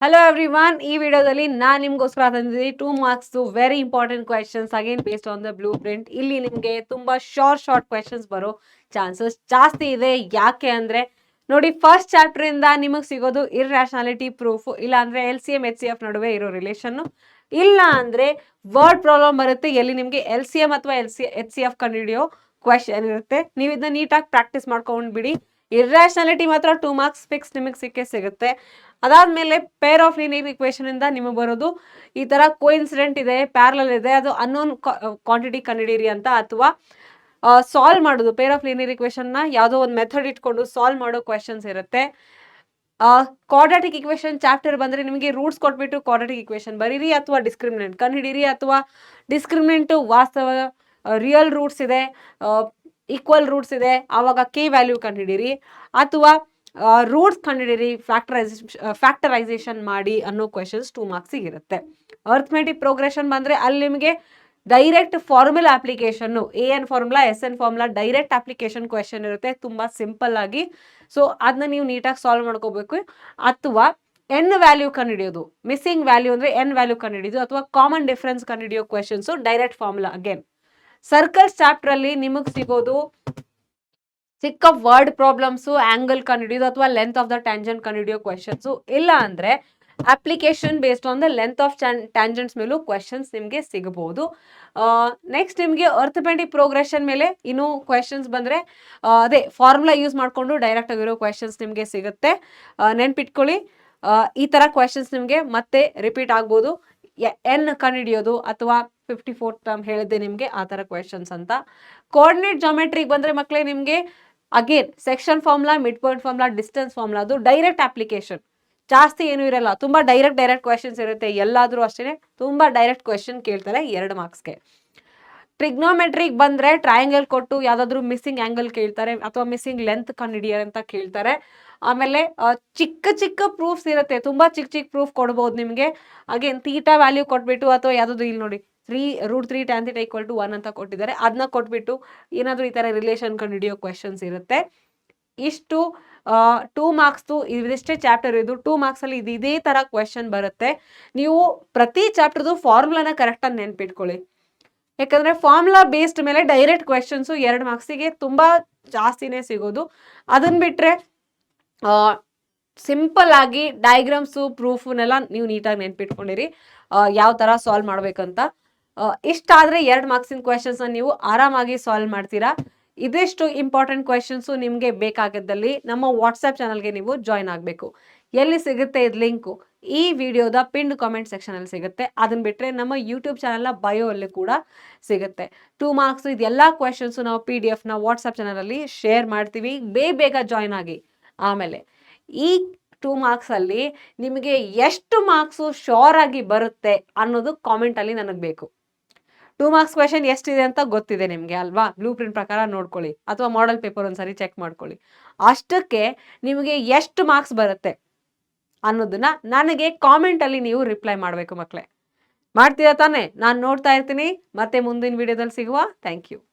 Hello everyone, ಈ ವಿಡಿಯೋದಲ್ಲಿ ನಾನು ನಿಮ್ಗೋಸ್ಕರ ತಂದಿದ್ದೀನಿ 2 marks very important questions again based on the blue print. ಇಲ್ಲಿ ನಿಮಗೆ ತುಂಬಾ ಶಾರ್ಟ್ ಕ್ವೆಶನ್ಸ್ ಬರೋ ಚಾನ್ಸಸ್ ಜಾಸ್ತಿ ಇದೆ. ಯಾಕೆ ಅಂದ್ರೆ ನೋಡಿ, ಫಸ್ಟ್ ಚಾಪ್ಟರ್ ಇಂದ ನಿಮಗೆ ಸಿಗೋದು ಇರ್ರಾಷನಾಲಿಟಿ ಪ್ರೂಫ್, ಇಲ್ಲ ಅಂದ್ರೆ LCM HCF ನಡುವೆ ಇರೋ ರಿಲೇಷನ್, ಇಲ್ಲ ಅಂದ್ರೆ ವರ್ಡ್ ಪ್ರಾಬ್ಲಮ್ ಬರುತ್ತೆ ಎಲ್ಲಿ ನಿಮಗೆ LCM ಅಥವಾ HCF ಕಂಡುಹಿಡಿಯೋ ಕ್ವೆಶನ್ ಇರುತ್ತೆ. ನೀವು ಇದನ್ನ ನೀಟಾಗಿ ಪ್ರಾಕ್ಟೀಸ್ ಮಾಡ್ಕೊಂಡು ಬಿಡಿ. ಇರ್ರಾಷನಾಲಿಟಿ ಮಾತ್ರ 2 ಮಾರ್ಕ್ಸ್ ಫಿಕ್ಸ್ ನಿಮಗೆ ಸಿಗುತ್ತೆ. ಅದಾದ್ಮೇಲೆ ಪೇರ್ ಆಫ್ ಲೀನಿಯರ್ ಇಕ್ವೇಶನ್ ಇಂದ ನಿಮಗೆ ಬರೋದು ಈ ತರ ಕೋಇನ್ಸಿಡೆಂಟ್ ಇದೆ, ಪ್ಯಾರಲಲ್ ಇದೆ, ಅದು ಅನ್ನೋನ್ ಕ್ವಾಂಟಿಟಿ ಕಂಡುಹಿಡಿಯಿರಿ ಅಂತ, ಅಥವಾ ಸಾಲ್ವ್ ಮಾಡೋದು ಪೇರ್ ಆಫ್ ಲೀನಿಯರ್ ಇಕ್ವೇಶನ್ ನ ಯಾವುದೋ ಒಂದು ಮೆಥಡ್ ಇಟ್ಕೊಂಡು ಸಾಲ್ವ್ ಮಾಡೋ ಕ್ವೆಶನ್ಸ್ ಇರುತ್ತೆ. ಕ್ವಾಡ್ರಾಟಿಕ್ ಇಕ್ವೇಶನ್ ಚಾಪ್ಟರ್ ಬಂದ್ರೆ ನಿಮಗೆ ರೂಟ್ಸ್ ಕೊಟ್ಬಿಟ್ಟು ಕ್ವಾಡ್ರಾಟಿಕ್ ಇಕ್ವೇಶನ್ ಬರೀರಿ ಅಥವಾ ಡಿಸ್ಕ್ರಿಮಿನೆಂಟ್ ಕಂಡುಹಿಡಿಯಿರಿ, ಅಥವಾ ಡಿಸ್ಕ್ರಿಮಿನೆಂಟ್ ವಾಸ್ತವ ರಿಯಲ್ ರೂಟ್ಸ್ ಇದೆ, ಈಕ್ವಲ್ ರೂಟ್ಸ್ ಇದೆ, ಆವಾಗ ಕೆ ವ್ಯಾಲ್ಯೂ ಕಂಡುಹಿಡಿಯಿರಿ, ಅಥವಾ ರೂಟ್ಸ್ ಕಂಡುಹಿಡಿಯಿರಿ, ಫ್ಯಾಕ್ಟರೈಸೇಷನ್ ಮಾಡಿ ಅನ್ನೋ ಕ್ವೆಶನ್ಸ್ 2 ಮಾರ್ಕ್ಸ್ ಇರುತ್ತೆ. ಅರ್ಥಮೆಟಿಕ್ ಪ್ರೋಗ್ರೆಷನ್ ಬಂದ್ರೆ ಅಲ್ಲಿ ನಿಮಗೆ direct formula application, AN formula SN formula direct application question ಇರುತ್ತೆ, ತುಂಬಾ ಸಿಂಪಲ್ ಆಗಿ. ಸೊ ಅದನ್ನ ನೀವು ನೀಟಾಗಿ ಸಾಲ್ವ್ ಮಾಡ್ಕೋಬೇಕು. ಅಥವಾ ಎನ್ ವ್ಯಾಲ್ಯೂ ಕಂಡುಹಿಡಿಯೋದು, ಮಿಸ್ಸಿಂಗ್ ವ್ಯಾಲ್ಯೂ ಅಂದ್ರೆ ಎನ್ ವ್ಯಾಲ್ಯೂ ಕಂಡುಹಿಡಿಯೋದು, ಅಥವಾ ಕಾಮನ್ ಡಿಫರೆನ್ಸ್ ಕಂಡುಹಿಡಿಯೋ questions direct formula. Again circles chapter ಅಲ್ಲಿ ನಿಮಗೆ ಸಿಗೋದು ಸಿಕ್ಕ ವರ್ಡ್ ಪ್ರಾಬ್ಲಮ್ಸ್, ಆಂಗಲ್ ಕಂಡುಹಿಡಿಯೋದು, ಅಥವಾ ಲೆಂತ್ ಆಫ್ ದ ಟ್ಯಾಂಜೆಂಟ್ ಕಂಡುಹಿಡಿಯೋ ಕ್ವೆಶನ್ಸ್, ಇಲ್ಲ ಅಂದ್ರೆ application based on the length of tangents ಮೇಲೂ ಕ್ವೆಶನ್ಸ್ ನಿಮಗೆ ಸಿಗಬಹುದು. ನೆಕ್ಸ್ಟ್ ನಿಮಗೆ ಅರ್ಥಮೆಟಿಕ್ ಪ್ರೋಗ್ರೆಷನ್ ಮೇಲೆ ಇನ್ನು ಕ್ವೆಶನ್ಸ್ ಬಂದ್ರೆ ಅದೇ ಫಾರ್ಮುಲಾ ಯೂಸ್ ಮಾಡ್ಕೊಂಡು ಡೈರೆಕ್ಟ್ ಆಗಿರೋ ಕ್ವೆಶನ್ಸ್ ನಿಮಗೆ ಸಿಗುತ್ತೆ. ನೆನ್ಪಿಟ್ಕೊಳ್ಳಿ, ಈ ತರ ಕ್ವೆಶನ್ಸ್ ನಿಮಗೆ ಮತ್ತೆ ರಿಪೀಟ್ ಆಗ್ಬೋದು. ಎನ್ ಕಂಡುಹಿಡಿಯೋದು ಅಥವಾ 54th ಟರ್ಮ್ ಹೇಳಿದ್ದೆ ನಿಮಗೆ ಆ ತರ ಕ್ವೆಶನ್ಸ್ ಅಂತ. ಕೋಆರ್ಡಿನೇಟ್ ಜಾಮೆಟ್ರಿಗೆ ಬಂದ್ರೆ ಮಕ್ಕಳೇ ನಿಮಗೆ again section formula, mid point formula, distance formula, ಅದು ಡೈರೆಕ್ಟ್ ಅಪ್ಲಿಕೇಶನ್, ಜಾಸ್ತಿ ಏನು ಇರಲ್ಲ, ತುಂಬಾ ಡೈರೆಕ್ಟ್ ಕ್ವೆಶನ್ಸ್ ಇರುತ್ತೆ. ಎಲ್ಲಾದ್ರೂ ಅಷ್ಟೇ ತುಂಬಾ ಡೈರೆಕ್ಟ್ ಕ್ವೆಶನ್ ಕೇಳ್ತಾರೆ 2 ಮಾರ್ಕ್ಸ್ಗೆ. ಟ್ರಿಗ್ನೋಮೆಟ್ರಿಗೆ ಬಂದ್ರೆ ಟ್ರಯಾಂಗಲ್ ಕೊಟ್ಟು ಯಾವ್ದಾದ್ರು ಮಿಸ್ಸಿಂಗ್ ಆಂಗಲ್ ಕೇಳ್ತಾರೆ, ಅಥವಾ ಮಿಸ್ಸಿಂಗ್ ಲೆಂತ್ ಕಂಡುಹಿಡಿಯ ಅಂತ ಕೇಳ್ತಾರೆ. ಆಮೇಲೆ ಚಿಕ್ಕ ಪ್ರೂಫ್ಸ್ ಇರುತ್ತೆ, ತುಂಬಾ ಚಿಕ್ಕ ಪ್ರೂಫ್ ಕೊಡ್ಬೋದು ನಿಮಗೆ. ಅಗೇನ್ ಥೀಟಾ ವ್ಯಾಲ್ಯೂ ಕೊಟ್ಬಿಟ್ಟು, ಅಥವಾ ಯಾವ್ದಾದ್ರು ಇಲ್ಲಿ ನೋಡಿ √3 tan θ = 1 ಅಂತ ಕೊಟ್ಟಿದ್ದಾರೆ, ಅದನ್ನ ಕೊಟ್ಬಿಟ್ಟು ಏನಾದ್ರು ಈ ತರ ರಿಲೇಷನ್ ಕಂಡುಹಿಡಿಯೋ ಕ್ವೆಶನ್ಸ್ ಇರುತ್ತೆ. ಇಷ್ಟು 2 ಮಾರ್ಕ್ಸ್ ಇದಿಷ್ಟೇ ಚಾಪ್ಟರ್ ಇದು. 2 ಮಾರ್ಕ್ಸ್ ಅಲ್ಲಿ ಇದೇ ತರ ಕ್ವೆಶನ್ ಬರುತ್ತೆ. ನೀವು ಪ್ರತಿ ಚಾಪ್ಟರ್ದು ಫಾರ್ಮುಲಾನ ಕರೆಕ್ಟ್ ಆಗಿ ನೆನ್ಪಿಟ್ಕೊಳ್ಳಿ, ಯಾಕಂದ್ರೆ ಫಾರ್ಮುಲಾ ಬೇಸ್ಡ್ ಮೇಲೆ ಡೈರೆಕ್ಟ್ ಕ್ವೆಶನ್ಸ್ 2 ಮಾರ್ಕ್ಸಿಗೆ ತುಂಬಾ ಜಾಸ್ತಿನೇ ಸಿಗೋದು. ಅದನ್ನ ಬಿಟ್ರೆ ಸಿಂಪಲ್ ಆಗಿ ಡಯಾಗ್ರಾಮ್ಸು ಪ್ರೂಫ್ನೆಲ್ಲ ನೀವು ನೀಟಾಗಿ ನೆನ್ಪಿಟ್ಕೊಂಡಿರಿ, ಯಾವ ತರ ಸಾಲ್ವ್ ಮಾಡ್ಬೇಕಂತ. ಇಷ್ಟಾದ್ರೆ 2 ಮಾರ್ಕ್ಸಿನ ಕ್ವೆಶನ್ಸ್ ನೀವು ಆರಾಮಾಗಿ ಸಾಲ್ವ್ ಮಾಡ್ತೀರಾ. ಇದಿಷ್ಟು ಇಂಪಾರ್ಟೆಂಟ್ ಕ್ವೆಶನ್ಸ್ ನಿಮಗೆ ಬೇಕಾಗಿದ್ದಲ್ಲಿ ನಮ್ಮ ವಾಟ್ಸ್ಆಪ್ ಚಾನಲ್ಗೆ ನೀವು ಜಾಯ್ನ್ ಆಗಬೇಕು. ಎಲ್ಲಿ ಸಿಗುತ್ತೆ ಇದು ಲಿಂಕು? ಈ ವಿಡಿಯೋದ ಪಿನ್ಡ್ ಕಾಮೆಂಟ್ ಸೆಕ್ಷನ್ ಅಲ್ಲಿ ಸಿಗುತ್ತೆ. ಅದನ್ನ ಬಿಟ್ರೆ ನಮ್ಮ ಯೂಟ್ಯೂಬ್ ಚಾನಲ್ನ ಬಯೋ ಅಲ್ಲಿ ಕೂಡ ಸಿಗುತ್ತೆ. 2 ಮಾರ್ಕ್ಸ್ ಇದೆಲ್ಲ ಕ್ವೆಶನ್ಸ್ ನಾವು PDF ನ ವಾಟ್ಸ್ಆಪ್ ಚಾನಲ್ ಅಲ್ಲಿ ಶೇರ್ ಮಾಡ್ತೀವಿ, ಬೇಗ ಜಾಯ್ನ್ ಆಗಿ. ಆಮೇಲೆ ಈ 2 ಮಾರ್ಕ್ಸ್ ಅಲ್ಲಿ ನಿಮಗೆ ಎಷ್ಟು ಮಾರ್ಕ್ಸು ಶೋರ್ ಆಗಿ ಬರುತ್ತೆ ಅನ್ನೋದು ಕಾಮೆಂಟ್ ಅಲ್ಲಿ ನನಗೆ ಬೇಕು. 2 ಮಾರ್ಕ್ಸ್ ಕ್ವೆಶನ್ ಎಷ್ಟಿದೆ ಅಂತ ಗೊತ್ತಿದೆ ನಿಮಗೆ ಅಲ್ವಾ? ಬ್ಲೂ ಪ್ರಿಂಟ್ ಪ್ರಕಾರ ನೋಡ್ಕೊಳ್ಳಿ, ಅಥವಾ ಮಾಡೆಲ್ ಪೇಪರ್ ಒಂದ್ಸರಿ ಚೆಕ್ ಮಾಡ್ಕೊಳ್ಳಿ. ಅಷ್ಟಕ್ಕೆ ನಿಮಗೆ ಎಷ್ಟು ಮಾರ್ಕ್ಸ್ ಬರುತ್ತೆ ಅನ್ನೋದನ್ನ ನನಗೆ ಕಾಮೆಂಟ್ ಅಲ್ಲಿ ನೀವು ರಿಪ್ಲೈ ಮಾಡಬೇಕು ಮಕ್ಕಳೇ. ಮಾಡ್ತೀರಾ ತಾನೆ? ನಾನು ನೋಡ್ತಾ ಇರ್ತೀನಿ. ಮತ್ತೆ ಮುಂದಿನ ವಿಡಿಯೋದಲ್ಲಿ ಸಿಗುವ. Thank you.